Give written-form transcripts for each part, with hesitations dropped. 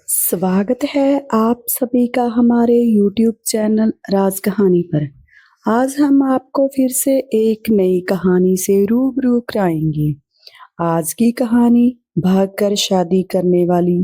स्वागत है आप सभी का हमारे YouTube चैनल राज कहानी पर। आज हम आपको फिर से एक नई कहानी से रूबरू कराएंगे। आज की कहानी भागकर शादी करने वाली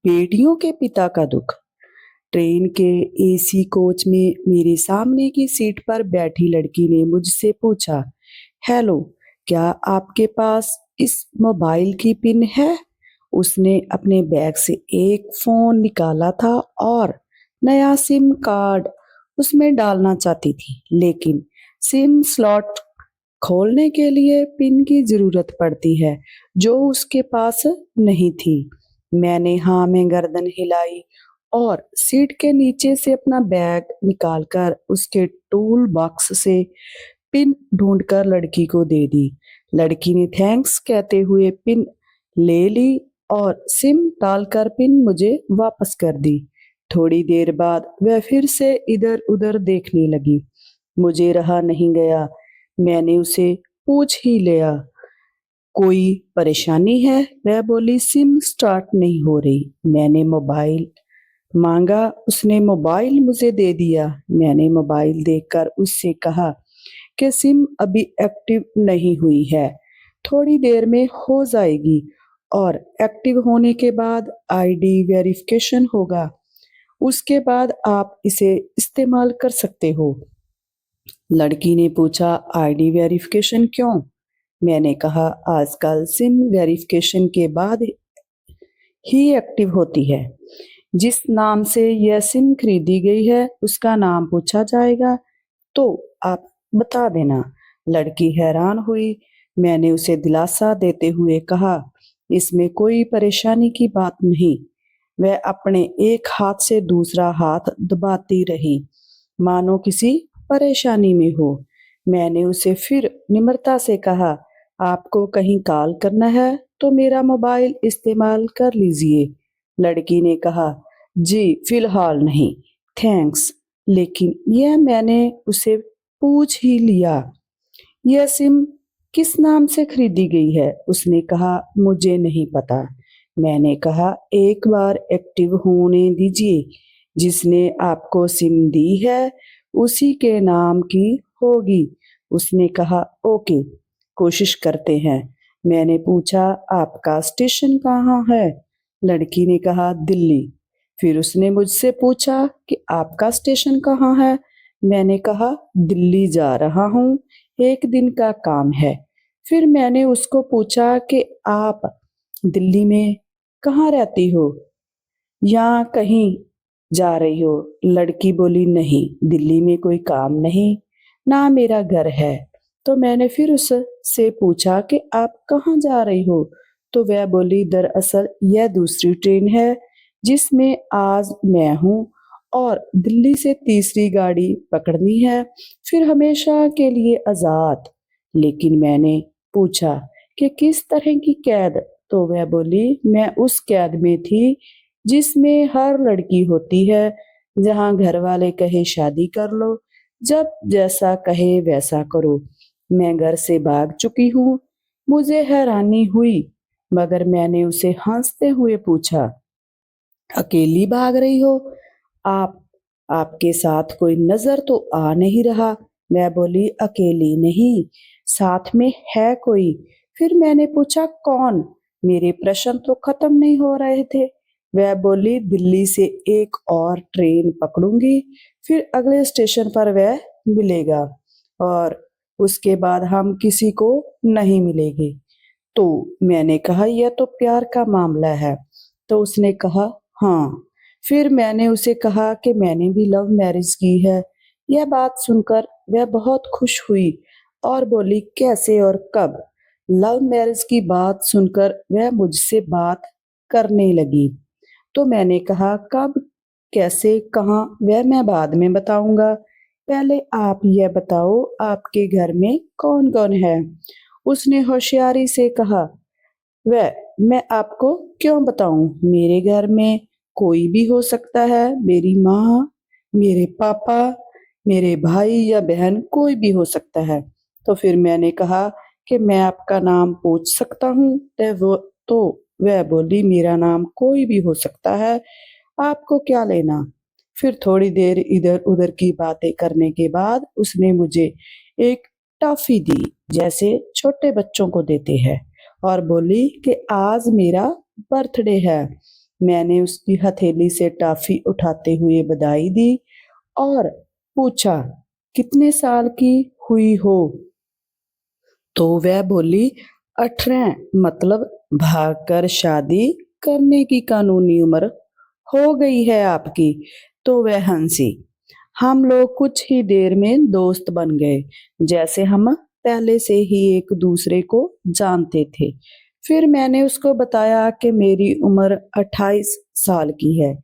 बेटियों के पिता का दुख। ट्रेन के एसी कोच में मेरे सामने की सीट पर बैठी लड़की ने मुझसे पूछा, हेलो, क्या आपके पास इस मोबाइल की पिन है? उसने अपने बैग से एक फोन निकाला था और नया सिम कार्ड उसमें डालना चाहती थी, लेकिन सिम स्लॉट खोलने के लिए पिन की जरूरत पड़ती है जो उसके पास नहीं थी। मैंने हाँ में गर्दन हिलाई और सीट के नीचे से अपना बैग निकालकर उसके टूल बॉक्स से पिन ढूंढकर लड़की को दे दी। लड़की ने थैंक्स कहते हुए पिन ले ली और सिम डालकर पिन मुझे वापस कर दी। थोड़ी देर बाद वह फिर से इधर उधर देखने लगी। मुझे रहा नहीं गया, मैंने उसे पूछ ही लिया, कोई परेशानी है? वह बोली, सिम स्टार्ट नहीं हो रही। मैंने मोबाइल मांगा, उसने मोबाइल मुझे दे दिया। मैंने मोबाइल देखकर उससे कहा कि सिम अभी एक्टिव नहीं हुई है, थोड़ी देर में हो जाएगी और एक्टिव होने के बाद आईडी वेरिफिकेशन होगा, उसके बाद आप इसे इस्तेमाल कर सकते हो। लड़की ने पूछा, आईडी वेरिफिकेशन क्यों? मैंने कहा, आजकल सिम वेरिफिकेशन के बाद ही एक्टिव होती है। जिस नाम से यह सिम खरीदी गई है उसका नाम पूछा जाएगा तो आप बता देना। लड़की हैरान हुई। मैंने उसे दिलासा देते हुए कहा, इसमें कोई परेशानी की बात नहीं। वह अपने एक हाथ से दूसरा हाथ दबाती रही मानो किसी परेशानी में हो। मैंने उसे फिर निम्रता से कहा, आपको कहीं कॉल करना है तो मेरा मोबाइल इस्तेमाल कर लीजिए। लड़की ने कहा, जी फिलहाल नहीं, थैंक्स। लेकिन यह मैंने उसे पूछ ही लिया, यह सिम किस नाम से खरीदी गई है? उसने कहा, मुझे नहीं पता। मैंने कहा, एक बार एक्टिव होने दीजिए, जिसने आपको सिम दी है उसी के नाम की होगी। उसने कहा, ओके, कोशिश करते हैं। मैंने पूछा, आपका स्टेशन कहाँ है? लड़की ने कहा, दिल्ली। फिर उसने मुझसे पूछा कि आपका स्टेशन कहाँ है? मैंने कहा, दिल्ली जा रहा हूँ, एक दिन का काम है। फिर मैंने उसको पूछा कि आप दिल्ली में कहाँ रहती हो या कहीं जा रही हो? लड़की बोली, नहीं, दिल्ली में कोई काम नहीं, ना मेरा घर है। तो मैंने फिर उससे पूछा कि आप कहाँ जा रही हो? तो वह बोली, दरअसल यह दूसरी ट्रेन है जिसमें आज मैं हूँ और दिल्ली से तीसरी गाड़ी पकड़नी है, फिर हमेशा के लिए आजाद। लेकिन मैंने पूछा कि किस तरह की कैद? तो वह बोली, मैं उस कैद में थी जिसमें हर लड़की होती है, जहां घर वाले कहे शादी कर लो, जब जैसा कहे वैसा करो। मैं घर से भाग चुकी हूँ। मुझे हैरानी हुई, मगर मैंने उसे हंसते हुए पूछा, अकेली भाग रही हो आप? आपके साथ कोई नजर तो आ नहीं रहा। मैं बोली, अकेली नहीं, साथ में है कोई। फिर मैंने पूछा, कौन? मेरे प्रश्न तो खत्म नहीं हो रहे थे। वह बोली, दिल्ली से एक और ट्रेन पकड़ूंगी, फिर अगले स्टेशन पर वह मिलेगा और उसके बाद हम किसी को नहीं मिलेंगे। तो मैंने कहा, यह तो प्यार का मामला है। तो उसने कहा, हाँ। फिर मैंने उसे कहा कि मैंने भी लव मैरिज की है। यह बात सुनकर वह बहुत खुश हुई और बोली, कैसे और कब? लव मैरिज की बात सुनकर वह मुझसे बात करने लगी। तो मैंने कहा, कब, कैसे, कहाँ, वह मैं बाद में बताऊंगा। पहले आप यह बताओ, आपके घर में कौन कौन है? उसने होशियारी से कहा, वह मैं आपको क्यों बताऊं, मेरे घर में कोई भी हो सकता है, मेरी माँ, मेरे पापा, मेरे भाई या बहन, कोई भी हो सकता है। तो फिर मैंने कहा कि मैं आपका नाम पूछ सकता हूँ? तो वह बोली, मेरा नाम कोई भी हो सकता है, आपको क्या लेना। फिर थोड़ी देर इधर उधर की बातें करने के बाद उसने मुझे एक टॉफी दी, जैसे छोटे बच्चों को देते हैं, और बोली कि आज मेरा बर्थडे है। मैंने उसकी हथेली से टॉफी उठाते हुए बधाई दी और पूछा, कितने साल की हुई हो। तो वह बोली, 18, मतलब भागकर शादी करने की कानूनी उम्र हो गई है आपकी। तो वह हंसी। हम लोग कुछ ही देर में दोस्त बन गए, जैसे हम पहले से ही एक दूसरे को जानते थे। फिर मैंने उसको बताया कि मेरी उम्र 28 साल की है,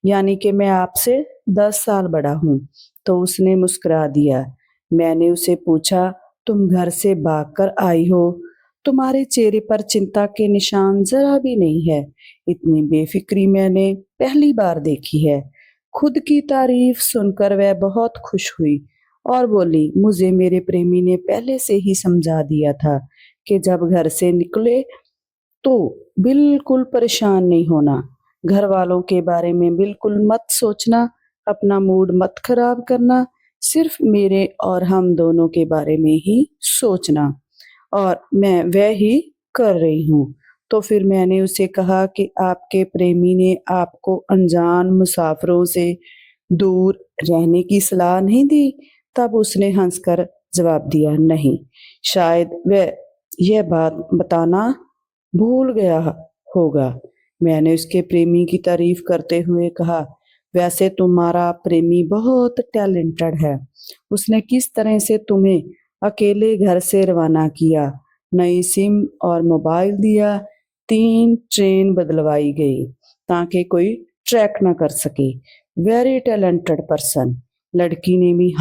यानी कि मैं आपसे 10 साल बड़ा हूँ। तो उसने मुस्कुरा दिया। मैंने उसे पूछा, तुम घर से भागकर आई हो? तुम्हारे चेहरे पर चिंता के निशान जरा भी नहीं है। इतनी बेफिक्री मैंने पहली बार देखी है। खुद की तारीफ सुनकर वह बहुत खुश हुई और बोली, मुझे मेरे प्रेमी ने पहले से ही समझा दिया था कि जब घर से निकले तो बिल्कुल परेशान नहीं होना। घर वालों के बारे में बिल्कुल मत सोचना, अपना मूड मत खराब करना, सिर्फ मेरे और हम दोनों के बारे में ही सोचना। और मैं वह ही कर रही हूँ। तो फिर मैंने उसे कहा कि आपके प्रेमी ने आपको अनजान मुसाफिरों से दूर रहने की सलाह नहीं दी? तब उसने हंसकर जवाब दिया, नहीं, शायद वह यह बात बताना भूल गया होगा। मैंने उसके प्रेमी की तारीफ करते हुए कहा, वैसे तुम्हारा प्रेमी बहुत टैलेंटेड है। उसने किस तरह से तुम्हें अकेले घर से रवाना किया, नई सिम और मोबाइल दिया, 3 ट्रेन बदलवाई गई ताकि कोई ट्रैक ना कर सके। Very talented person. लड़की ने भी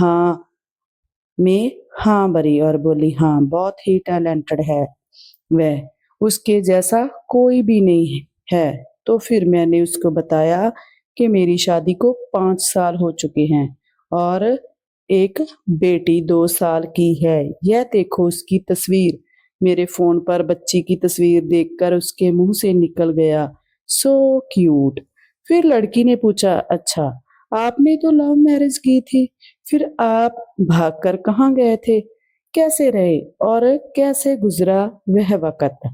में हाँ भरी और बोली, हाँ, बहुत ही टैलेंटेड है वह, उसके जैसा कोई भी नहीं है। तो फिर मैंने उसको बताया कि मेरी शादी को 5 साल हो चुके हैं और एक बेटी 2 साल की है। यह देखो उसकी तस्वीर। मेरे फोन पर बच्ची की तस्वीर देखकर उसके मुंह से निकल गया, सो क्यूट। फिर लड़की ने पूछा, अच्छा, आपने तो लव मैरिज की थी, फिर आप भागकर कहाँ गए थे? कैसे रहे और कैसे गुजरा वह वक्त?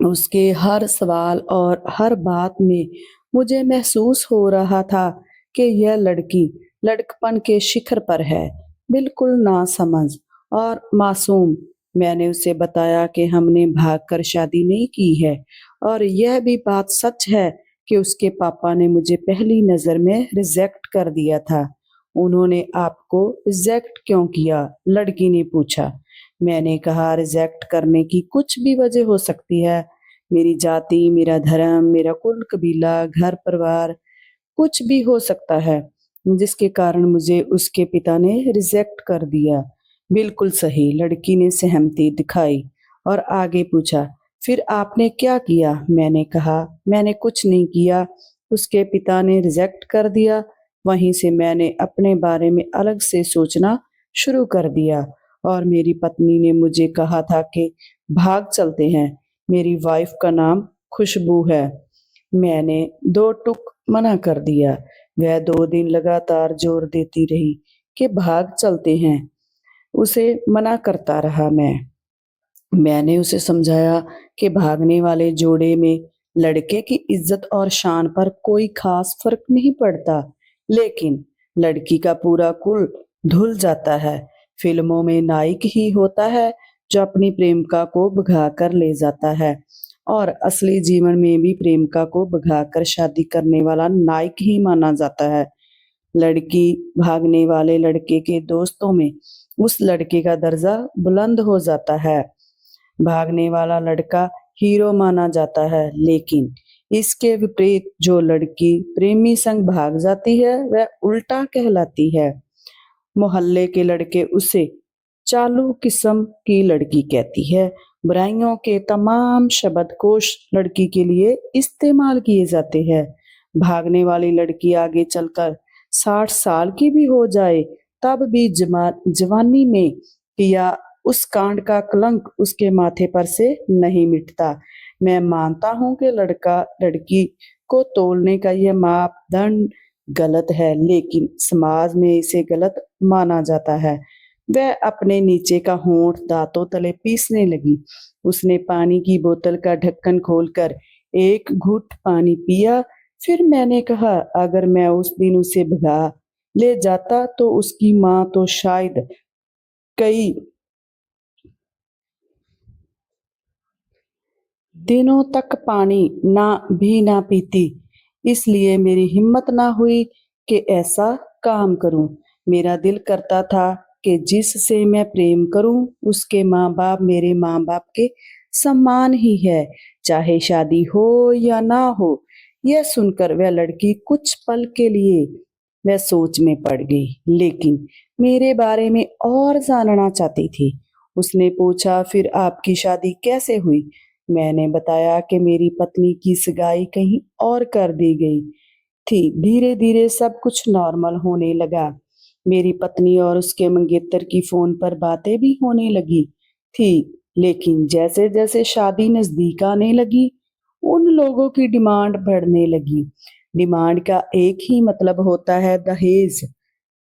उसके हर सवाल और हर बात में मुझे महसूस हो रहा था कि यह लड़की लड़कपन के शिखर पर है, बिल्कुल नासमझ और मासूम। मैंने उसे बताया कि हमने भागकर शादी नहीं की है और यह भी बात सच है कि उसके पापा ने मुझे पहली नजर में रिजेक्ट कर दिया था। उन्होंने आपको रिजेक्ट क्यों किया? लड़की ने पूछा। मैंने कहा, रिजेक्ट करने की कुछ भी वजह हो सकती है। मेरी जाति, मेरा धर्म, मेरा कुल कबीला, घर परिवार, कुछ भी हो सकता है जिसके कारण मुझे उसके पिता ने रिजेक्ट कर दिया। बिल्कुल सही, लड़की ने सहमति दिखाई और आगे पूछा, फिर आपने क्या किया? मैंने कहा, मैंने कुछ नहीं किया, उसके पिता ने रिजेक्ट कर दिया। वहीं से मैंने अपने बारे में अलग से सोचना शुरू कर दिया और मेरी पत्नी ने मुझे कहा था कि भाग चलते हैं। मेरी वाइफ का नाम खुशबू है। मैंने 2 टुक मना कर दिया। वह 2 दिन लगातार जोर देती रही कि भाग चलते हैं। उसे मना करता रहा मैंने उसे समझाया कि भागने वाले जोड़े में लड़के की इज्जत और शान पर कोई खास फर्क नहीं पड़ता, लेकिन लड़की का पूरा कुल धुल जाता है। फिल्मों में नायक ही होता है जो अपनी प्रेमिका को भगा कर ले जाता है और असली जीवन में भी प्रेमिका को भगाकर शादी करने वाला नायक ही माना जाता है। लड़की भागने वाले लड़के के दोस्तों में उस लड़के का दर्जा बुलंद हो जाता है। भागने वाला लड़का हीरो माना जाता है, लेकिन इसके विपरीत जो लड़की प्रेमी संग भाग जाती है वह उल्टा कहलाती है। मोहल्ले के लड़के उसे चालू किस्म की लड़की कहती है। बुराइयों के तमाम शब्दकोश लड़की के लिए इस्तेमाल किए जाते हैं। भागने वाली लड़की आगे चलकर 60 साल की भी हो जाए तब भी जवानी में किया उस कांड का कलंक उसके माथे पर से नहीं मिटता। मैं मानता हूँ कि लड़का लड़की को तोलने का यह मापदंड गलत है, लेकिन समाज में इसे गलत माना जाता है। वह अपने नीचे का होंठ दांतों तले पीसने लगी। उसने पानी की बोतल का ढक्कन खोलकर एक घूंट पानी पिया। फिर मैंने कहा, अगर मैं उस दिन उसे भगा ले जाता तो उसकी माँ तो शायद कई दिनों तक पानी ना पीती। इसलिए मेरी हिम्मत ना हुई कि ऐसा काम करूं। मेरा दिल करता था कि जिससे मैं प्रेम करूं उसके माँ बाप मेरे माँ बाप के समान ही है, चाहे शादी हो या ना हो। यह सुनकर वह लड़की कुछ पल के लिए वह सोच में पड़ गई, लेकिन मेरे बारे में और जानना चाहती थी। उसने पूछा, फिर आपकी शादी कैसे हुई? मैंने बताया कि मेरी पत्नी की सगाई कहीं और कर दी गई थी। धीरे धीरे सब कुछ नॉर्मल होने लगा। मेरी पत्नी और उसके मंगेतर की फोन पर बातें भी होने लगी थी, लेकिन जैसे जैसे शादी नजदीक आने लगी उन लोगों की डिमांड बढ़ने लगी। डिमांड का एक ही मतलब होता है, दहेज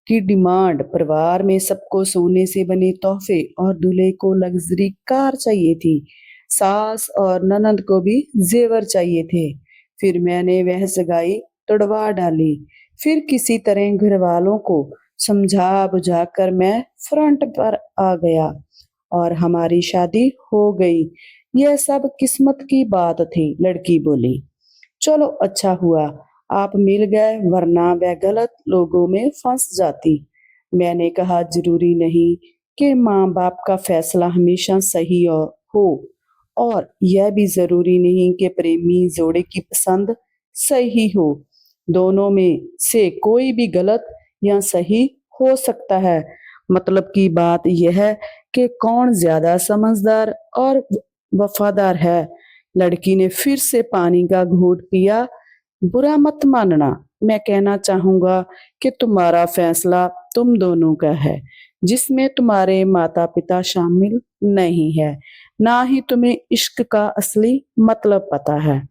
की डिमांड। परिवार में सबको सोने से बने तोहफे और दूल्हे को लग्जरी कार चाहिए थी। सास और ननद को भी जेवर चाहिए थे। फिर मैंने वह सगाई तुड़वा डाली। फिर किसी तरह घर वालों को समझा बुझा कर मैं फ्रंट पर आ गया और हमारी शादी हो गई। यह सब किस्मत की बात थी, लड़की बोली। चलो अच्छा हुआ आप मिल गए, वरना वह गलत लोगों में फंस जाती। मैंने कहा, जरूरी नहीं कि माँ बाप का फैसला हमेशा सही हो, और यह भी जरूरी नहीं कि प्रेमी जोड़े की पसंद सही हो। दोनों में से कोई भी गलत या सही हो सकता है। मतलब की बात यह है कि कौन ज्यादा समझदार और वफादार है। लड़की ने फिर से पानी का घूंट पिया। बुरा मत मानना, मैं कहना चाहूंगा कि तुम्हारा फैसला तुम दोनों का है, जिसमें तुम्हारे माता पिता शामिल नहीं है। ना ही तुम्हें इश्क का असली मतलब पता है।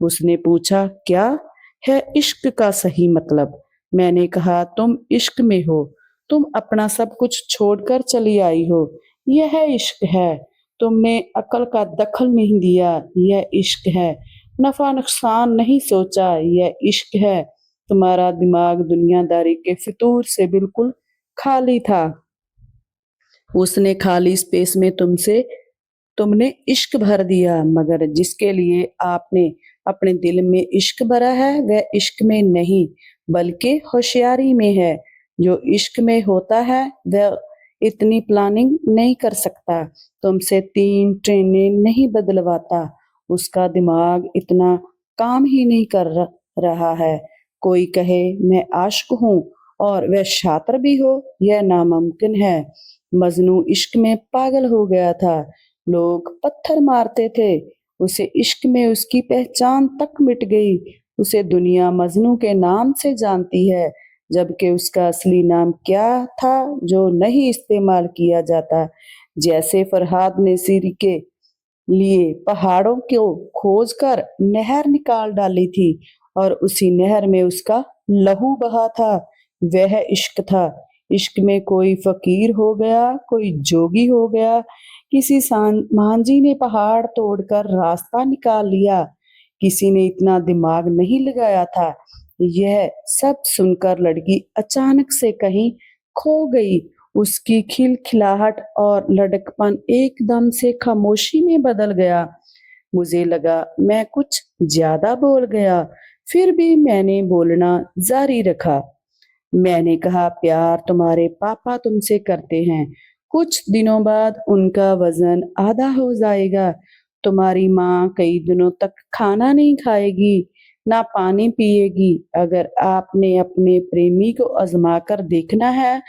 उसने पूछा, क्या है इश्क का सही मतलब? मैंने कहा, तुम इश्क में हो, तुम अपना सब कुछ छोड़कर चली आई हो, यह इश्क है। तुमने अकल का दखल नहीं दिया, यह इश्क है। नफा नुकसान नहीं सोचा, यह इश्क है। तुम्हारा दिमाग दुनियादारी के फितूर से बिल्कुल खाली था। उसने खाली स्पेस में तुमने इश्क भर दिया, मगर जिसके लिए आपने अपने दिल में इश्क भरा है वह इश्क में नहीं बल्कि होशियारी में है। जो इश्क में होता है वह इतनी प्लानिंग नहीं कर सकता, तुमसे 3 ट्रेनें नहीं बदलवाता। उसका दिमाग इतना काम ही नहीं कर रहा है। कोई कहे मैं आशिक हूँ और वह छात्र भी हो, यह नामुमकिन है। मजनू इश्क में पागल हो गया था, लोग पत्थर मारते थे। उसे इश्क में उसकी पहचान तक मिट गई। उसे दुनिया मजनू के नाम से जानती है, जबकि उसका असली नाम क्या था जो नहीं इस्तेमाल किया जाता। जैसे फरहाद ने सिर के लिए पहाड़ों को खोज कर नहर निकाल डाली थी और उसी नहर में उसका लहू बहा था, वह इश्क था। इश्क में कोई फकीर हो गया, कोई जोगी हो गया, किसी मांझी ने पहाड़ तोड़कर रास्ता निकाल लिया, किसी ने इतना दिमाग नहीं लगाया था। यह सब सुनकर लड़की अचानक से कहीं खो गई। उसकी खिलखिलाहट और लड़कपन एकदम से खामोशी में बदल गया। मुझे लगा मैं कुछ ज्यादा बोल गया, फिर भी मैंने बोलना जारी रखा। मैंने कहा, प्यार तुम्हारे पापा तुमसे करते हैं, कुछ दिनों बाद उनका वजन आधा हो जाएगा। तुम्हारी माँ कई दिनों तक खाना नहीं खाएगी, ना पानी पिएगी। अगर आपने अपने प्रेमी को आजमा कर देखना है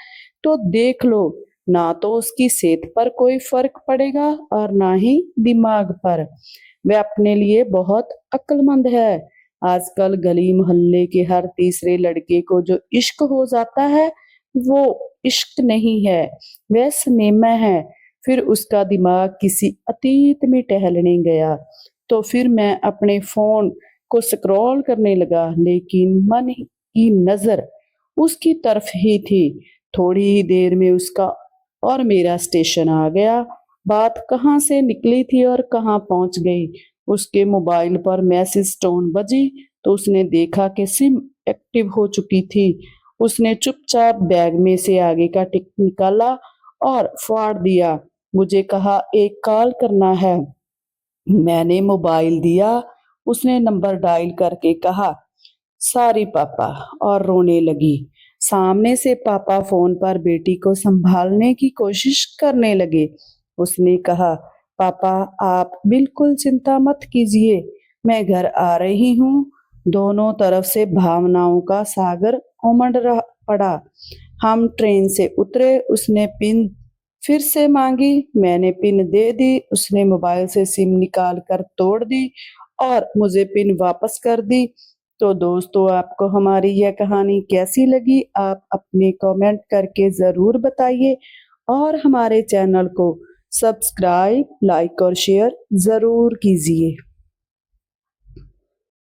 तो देख लो, ना तो उसकी सेहत पर कोई फर्क पड़ेगा और ना ही दिमाग पर। वह अपने लिए बहुत अक्लमंद है। आजकल गली मोहल्ले के हर तीसरे लड़के को जो इश्क हो जाता है वो इश्क नहीं है, वह सिनेमा है। फिर उसका दिमाग किसी अतीत में टहलने गया। तो फिर मैं अपने फ़ोन को स्क्रॉल करने लगा, लेकिन मन की नज़र उसकी तरफ ही थी। थोड़ी ही देर में उसका और मेरा स्टेशन आ गया। बात कहाँ से निकली थी और कहाँ पहुँच गई। उसके मोबाइल पर मैसेज टोन बजी तो उसने देखा कि सिम एक्टिव हो चुकी थी। उसने चुपचाप बैग में से आगे का टिकट निकाला और फाड़ दिया। मुझे कहा, एक कॉल करना है। मैंने मोबाइल दिया। उसने नंबर डायल करके कहा, सॉरी पापा, और रोने लगी। सामने से पापा फोन पर बेटी को संभालने की कोशिश करने लगे। उसने कहा, पापा आप बिल्कुल चिंता मत कीजिए, मैं घर आ रही हूँ। दोनों तरफ से भावनाओं का सागर उमड़ रहा पड़ा। हम ट्रेन से उतरे। उसने पिन फिर से मांगी। मैंने पिन दे दी। उसने मोबाइल से सिम निकाल कर तोड़ दी और मुझे पिन वापस कर दी। तो दोस्तों, आपको हमारी यह कहानी कैसी लगी? आप अपने कमेंट करके ज़रूर बताइए और हमारे चैनल को सब्सक्राइब, लाइक और शेयर ज़रूर कीजिए।